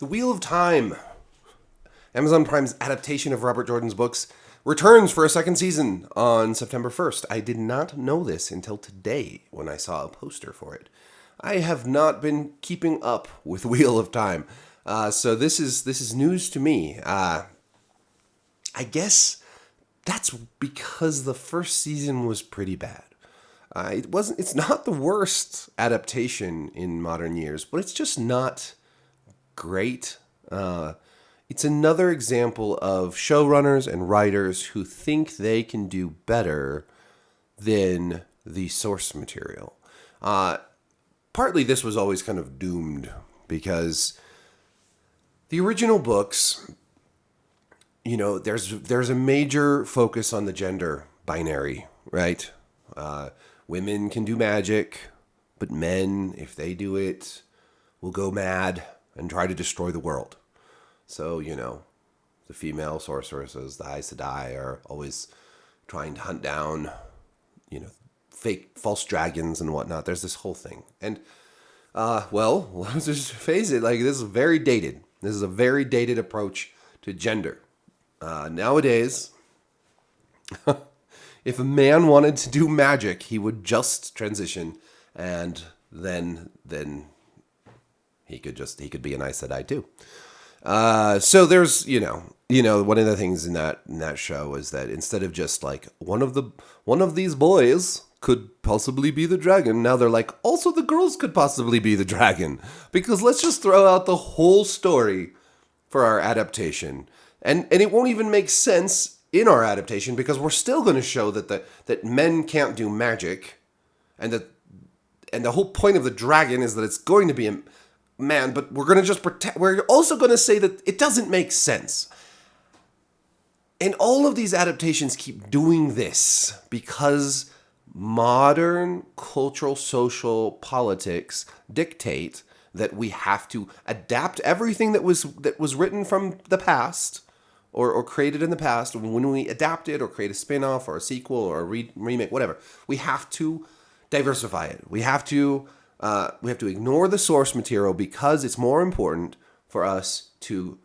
The Wheel of Time, Amazon Prime's adaptation of Robert Jordan's books, returns for a second season on September 1st. I did not know this until today when I saw a poster for it. I have not been keeping up with Wheel of Time, so this is news to me. I guess that's because the first season was pretty bad. It's not the worst adaptation in modern years, but it's just not great. It's another example of showrunners and writers who think they can do better than the source material. Partly this was always kind of doomed because the original books, there's a major focus on the gender binary, right? Women can do magic, but men, if they do it, will go mad and try to destroy the world. So, the female sorceresses, the Aes Sedai, are always trying to hunt down, fake, false dragons and whatnot. There's this whole thing. And, let's just face it, this is very dated. This is a very dated approach to gender. Nowadays, if a man wanted to do magic, he would just transition, and then he could be an Aes Sedai too. So there's one of the things in that show is that instead of just like one of these boys could possibly be the dragon, now they're like also the girls could possibly be the dragon, because let's just throw out the whole story for our adaptation, and it won't even make sense in our adaptation because we're still going to show that men can't do magic, and the whole point of the dragon is that it's going to be a man, but we're going to just pretend. We're also going to say that it doesn't make sense. And all of these adaptations keep doing this because modern cultural, social politics dictate that we have to adapt everything that was written from the past or created in the past. When we adapt it or create a spin-off or a sequel or a remake, whatever, we have to diversify it. We have to ignore the source material because it's more important for us to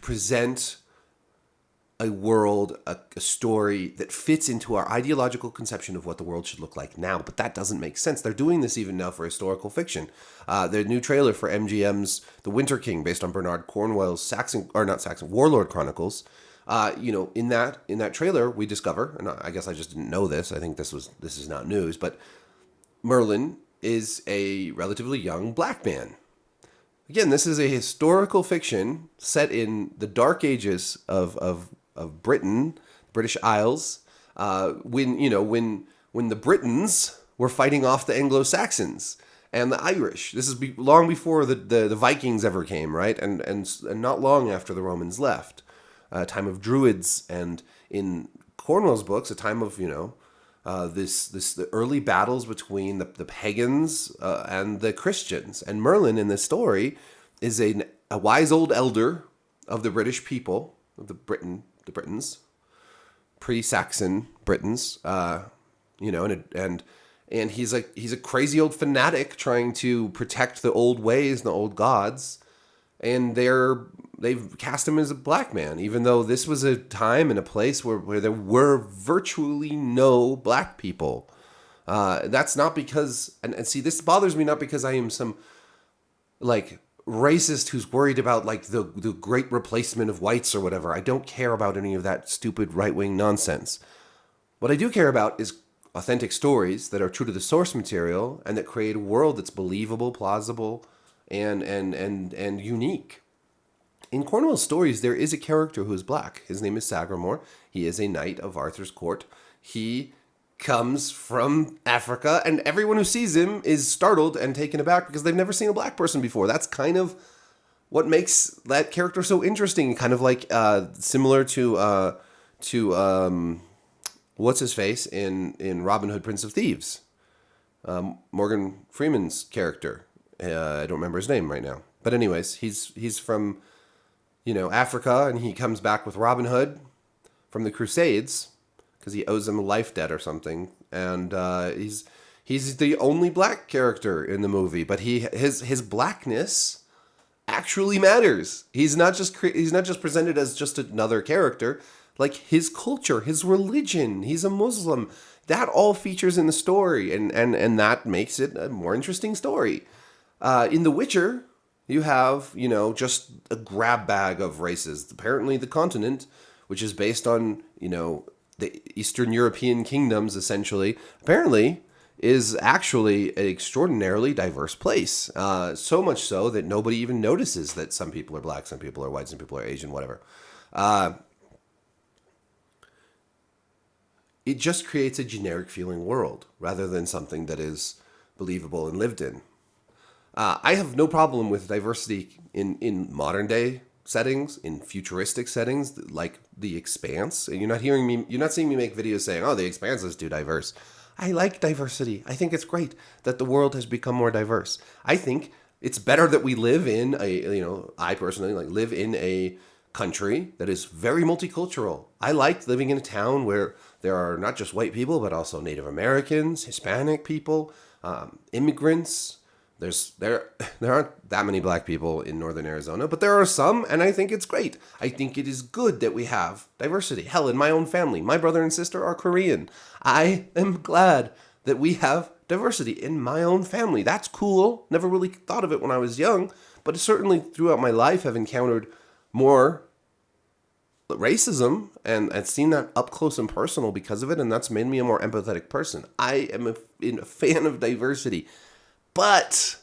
present a world, a story that fits into our ideological conception of what the world should look like now. But that doesn't make sense. They're doing this even now for historical fiction. The new trailer for MGM's The Winter King, based on Bernard Cornwell's Warlord Chronicles. In that trailer, we discover, and I guess I just didn't know this. I think this is not news, but Merlin is a relatively young black man. Again, this is a historical fiction set in the dark ages of Britain, British Isles, when the Britons were fighting off the Anglo-Saxons and the Irish. This is long before the Vikings ever came, right? And not long after the Romans left. A time of druids, and in Cornwell's books, a time of the early battles between the pagans and the Christians. And Merlin in this story is a wise old elder of the British people, of the Britons, pre-Saxon Britons, and he's a crazy old fanatic trying to protect the old ways and the old gods, and they've cast him as a black man, even though this was a time and a place where there were virtually no black people. That's not because, and see, this bothers me not because I am some racist who's worried about the great replacement of whites or whatever. I don't care about any of that stupid right-wing nonsense. What I do care about is authentic stories that are true to the source material and that create a world that's believable, plausible, and unique. In Cornwell's stories, there is a character who is black. His name is Sagramore. He is a knight of Arthur's court. He comes from Africa, and everyone who sees him is startled and taken aback because they've never seen a black person before. That's kind of what makes that character so interesting. Kind of similar to what's his face in Robin Hood, Prince of Thieves. Morgan Freeman's character. I don't remember his name right now, but anyways, he's from Africa, and he comes back with Robin Hood from the Crusades because he owes him a life debt or something, and he's the only black character in the movie. But his blackness actually matters. He's not just presented as just another character. Like his culture, his religion, he's a Muslim. That all features in the story, and that makes it a more interesting story. In The Witcher, you have, just a grab bag of races. Apparently, the continent, which is based on, the Eastern European kingdoms, essentially, apparently is actually an extraordinarily diverse place. So much so that nobody even notices that some people are black, some people are white, some people are Asian, whatever. It just creates a generic feeling world rather than something that is believable and lived in. I have no problem with diversity in modern day settings, in futuristic settings like The Expanse. And you're not seeing me make videos saying, "Oh, The Expanse is too diverse." I like diversity. I think it's great that the world has become more diverse. I think it's better that we live in I personally live in a country that is very multicultural. I like living in a town where there are not just white people, but also Native Americans, Hispanic people, immigrants. There aren't that many black people in northern Arizona, but there are some, and I think it's great. I think it is good that we have diversity. Hell, in my own family, my brother and sister are Korean. I am glad that we have diversity in my own family. That's cool. Never really thought of it when I was young, but certainly throughout my life I've encountered more racism and seen that up close and personal because of it, and that's made me a more empathetic person. I am a fan of diversity. But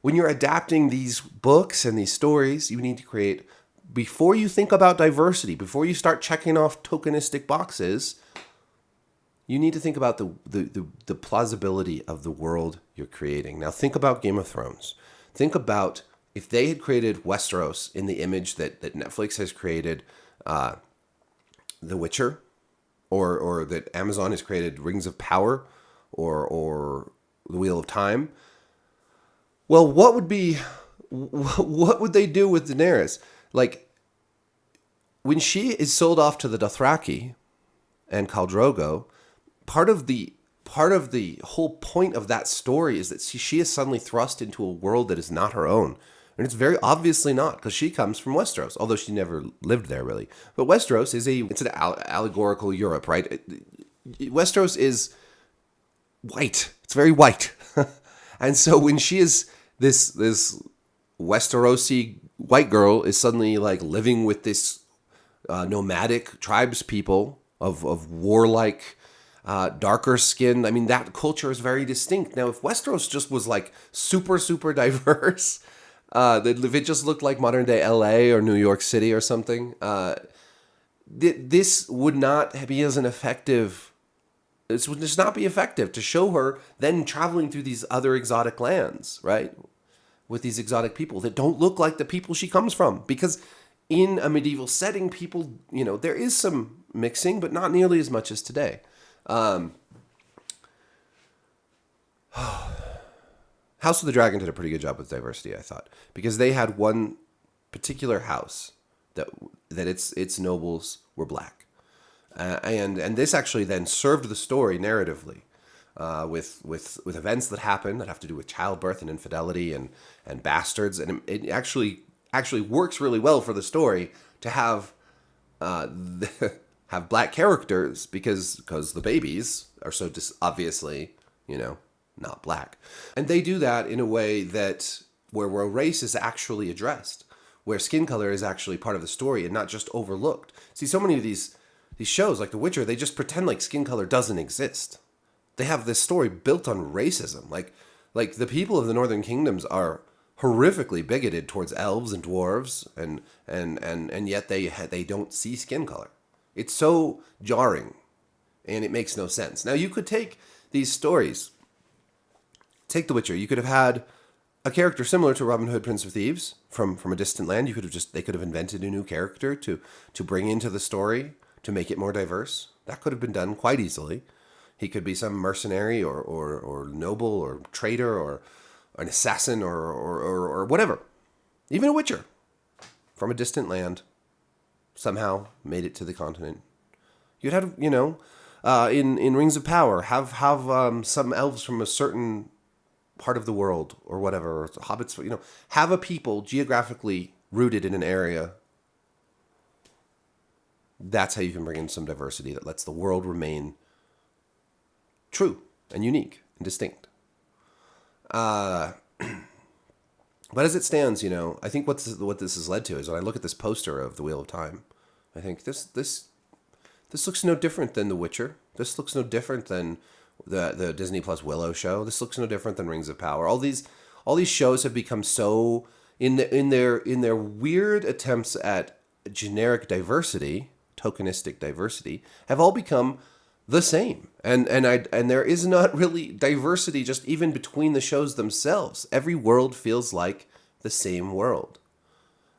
when you're adapting these books and these stories, you need to create, before you think about diversity, before you start checking off tokenistic boxes, you need to think about the plausibility of the world you're creating. Now think about Game of Thrones. Think about if they had created Westeros in the image that Netflix has created The Witcher, or that Amazon has created Rings of Power, or The Wheel of Time. Well, what would they do with Daenerys? Like, when she is sold off to the Dothraki and Khal Drogo, part of the whole point of that story is that she is suddenly thrust into a world that is not her own. And it's very obviously not, because she comes from Westeros, although she never lived there really. But Westeros it's an allegorical Europe, right? Westeros is white. It's very white. And so when she is this Westerosi white girl is suddenly like living with this nomadic tribes people of warlike, darker skin. I mean, that culture is very distinct. Now, if Westeros just was like super, super diverse, if it just looked like modern day LA or New York City or something, this would not be as an effective. This would just not be effective to show her then traveling through these other exotic lands, right? With these exotic people that don't look like the people she comes from. Because in a medieval setting, people, there is some mixing, but not nearly as much as today. House of the Dragon did a pretty good job with diversity, I thought. Because they had one particular house that its nobles were black. And this actually then served the story narratively, with events that happen that have to do with childbirth and infidelity and bastards, and it actually works really well for the story to have have black characters because the babies are so obviously not black, and they do that in a way that where race is actually addressed, where skin color is actually part of the story and not just overlooked. See, so many of these shows like The Witcher, they just pretend like skin color doesn't exist. They have this story built on racism. Like the people of the Northern Kingdoms are horrifically bigoted towards elves and dwarves, and yet they don't see skin color. It's so jarring, and it makes no sense. Now, you could take these stories, take The Witcher. You could have had a character similar to Robin Hood, Prince of Thieves, from a distant land. They could have invented a new character to bring into the story, to make it more diverse. That could have been done quite easily. He could be some mercenary or noble or traitor or an assassin or whatever. Even a witcher from a distant land somehow made it to the continent. You'd have, in Rings of Power, have some elves from a certain part of the world or whatever, or hobbits, have a people geographically rooted in an area. That's how you can bring in some diversity that lets the world remain true and unique and distinct. But as it stands, I think what this has led to is when I look at this poster of The Wheel of Time, I think this looks no different than The Witcher. This looks no different than the Disney Plus Willow show. This looks no different than Rings of Power. All these shows have become so in their weird attempts at generic diversity, tokenistic diversity, have all become the same. And there is not really diversity just even between the shows themselves. Every world feels like the same world.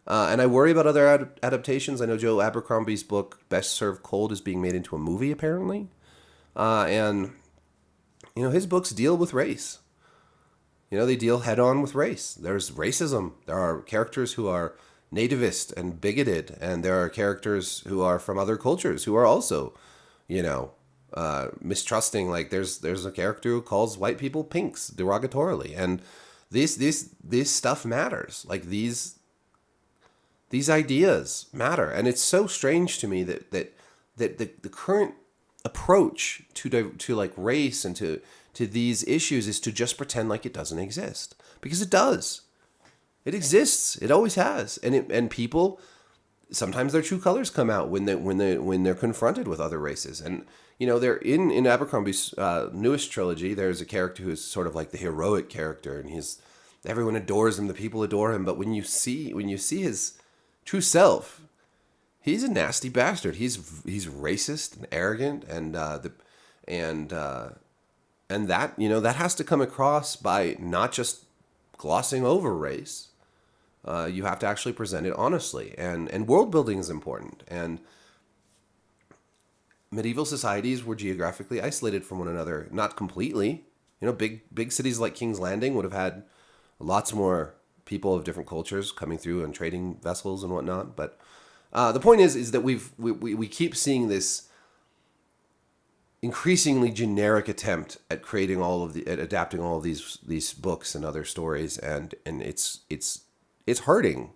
And I worry about other adaptations. I know Joe Abercrombie's book Best Served Cold is being made into a movie apparently. And his books deal with race. They deal head on with race. There's racism. There are characters who are nativist and bigoted, and there are characters who are from other cultures who are also, mistrusting. Like there's a character who calls white people pinks derogatorily, and this stuff matters. Like these ideas matter, and it's so strange to me that the current approach to like race and to these issues is to just pretend like it doesn't exist, because it does. It exists. It always has, and people sometimes their true colors come out when they're confronted with other races. And they're in Abercrombie's newest trilogy. There's a character who's sort of like the heroic character, and everyone adores him. The people adore him. But when you see his true self, he's a nasty bastard. He's racist and arrogant, and that that has to come across by not just glossing over race. You have to actually present it honestly, and world building is important. And medieval societies were geographically isolated from one another, not completely. Big cities like King's Landing would have had lots more people of different cultures coming through and trading vessels and whatnot. But the point is that we keep seeing this increasingly generic attempt at creating at adapting all of these books and other stories, and it's hurting.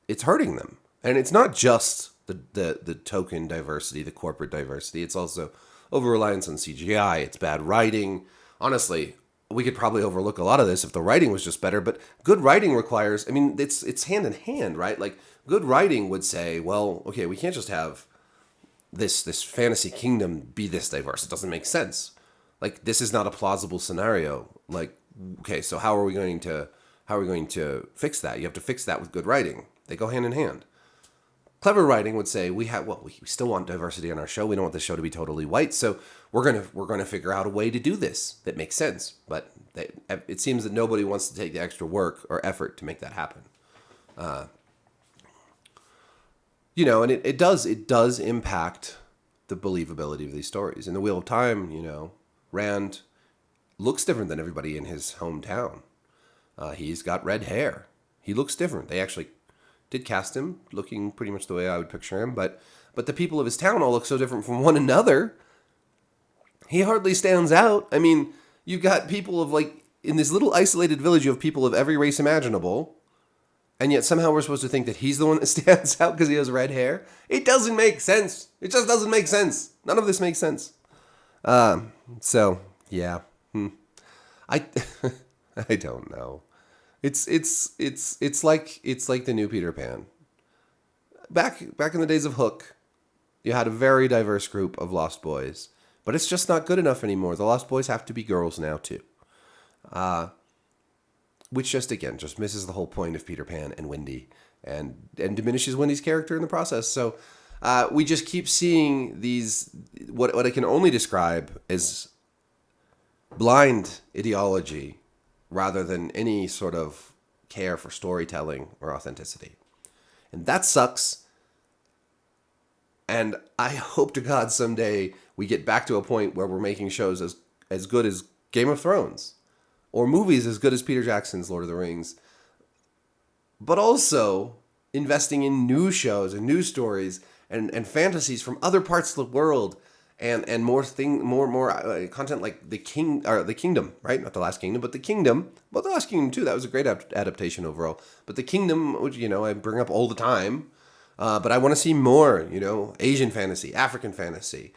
It's hurting them, and it's not just the token diversity, the corporate diversity. It's also over-reliance on CGI. It's bad writing. Honestly, we could probably overlook a lot of this if the writing was just better. But good writing requires, it's hand in hand, right? Like good writing would say, well, okay, we can't just have this fantasy kingdom be this diverse. It doesn't make sense. Like this is not a plausible scenario. Like, okay, so how are we going to fix that? You have to fix that with good writing. They go hand in hand. Clever writing would say we still want diversity on our show. We don't want the show to be totally white, so we're gonna figure out a way to do this that makes sense. But it seems that nobody wants to take the extra work or effort to make that happen. And it does impact the believability of these stories. In The Wheel of Time, Rand looks different than everybody in his hometown. He's got red hair. He looks different. They actually did cast him looking pretty much the way I would picture him, but the people of his town all look so different from one another. He hardly stands out. You've got people of in this little isolated village, you have people of every race imaginable, and yet somehow we're supposed to think that he's the one that stands out because he has red hair. It doesn't make sense. It just doesn't make sense. None of this makes sense. So yeah, I don't know. It's like the new Peter Pan. Back in the days of Hook, you had a very diverse group of Lost Boys, but it's just not good enough anymore. The Lost Boys have to be girls now too, which just misses the whole point of Peter Pan and Wendy, and diminishes Wendy's character in the process. So we just keep seeing these what I can only describe as blind ideology, rather than any sort of care for storytelling or authenticity. And that sucks. And I hope to God someday we get back to a point where we're making shows as good as Game of Thrones, or movies as good as Peter Jackson's Lord of the Rings, but also investing in new shows and new stories and fantasies from other parts of the world, and more content like the Kingdom, right? Not The Last Kingdom, but The Kingdom. Well, The Last Kingdom too. That was a great adaptation overall. But The Kingdom, which I bring up all the time, but I want to see more. Asian fantasy, African fantasy,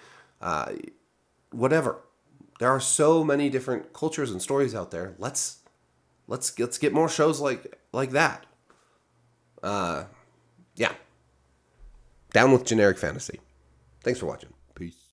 whatever. There are so many different cultures and stories out there. Let's get more shows like that. Yeah. Down with generic fantasy. Thanks for watching. Peace.